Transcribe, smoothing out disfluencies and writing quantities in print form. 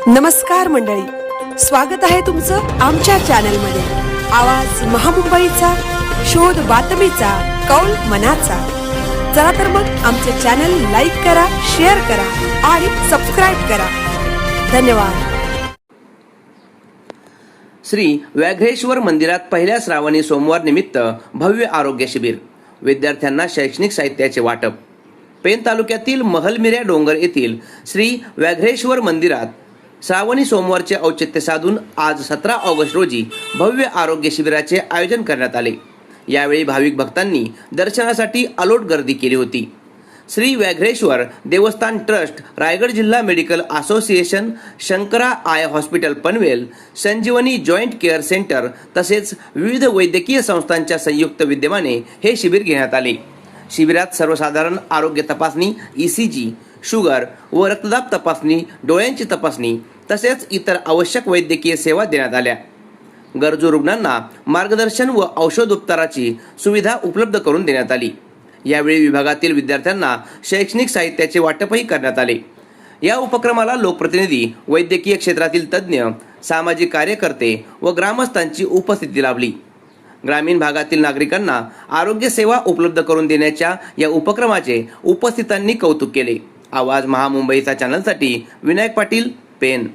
नमस्कार मंडळी, स्वागत आहे तुमचं आमच्या चॅनलमध्ये। आवाज महामुंबईचा, शोध बातमीचा, कौल मनाचा। चला तर मग आमचे चॅनल लाईक करा, शेअर करा आणि सबस्क्राइब करा। धन्यवाद। श्री व्याघ्रेश्वर मंदिरात पहिल्या श्रावणी सोमवार निमित्त भव्य आरोग्य शिबिर, विद्यार्थ्यांना शैक्षणिक साहित्याचे वाटप। पेन तालुक्यातील महलमिऱ्या डोंगर येथील श्री व्याघ्रेश्वर मंदिरात श्रावणी सोमवारचे औचित्य साधून आज 17 ऑगस्ट रोजी भव्य आरोग्य शिबिराचे आयोजन करण्यात आले। यावेळी भाविक भक्तांनी दर्शनासाठी अलोट गर्दी केली होती। श्री व्याघ्रेश्वर देवस्थान ट्रस्ट, रायगड जिल्हा medical association, Shankara eye hospital Panvel, Sanjeevani joint care centre तसेच विविध वैद्यकीय संस्थांच्या संयुक्त विद्यमाने हे शिबिर घेण्यात आले। शिबिरात सर्वसाधारण आरोग्य तपासणी, ECG, शुगर व रक्तदाब तपासणी, डोळ्यांची तपासणी तसेच इतर आवश्यक वैद्यकीय सेवा देण्यात आल्या। गरजू रुग्णांना मार्गदर्शन व औषधोपचाराची सुविधा उपलब्ध करून देण्यात आली। यावेळी विभागातील विद्यार्थ्यांना शैक्षणिक साहित्याचे वाटपही करण्यात आले। या उपक्रमाला लोकप्रतिनिधी, वैद्यकीय क्षेत्रातील तज्ज्ञ, सामाजिक कार्यकर्ते व ग्रामस्थांची उपस्थिती लाभली। ग्रामीण भागातील नागरिकांना आरोग्य सेवा उपलब्ध करून देण्याच्या या उपक्रमाचे उपस्थितांनी कौतुक केले। आवाज महामुंबईचा चॅनलसाठी विनायक पाटील, पेन।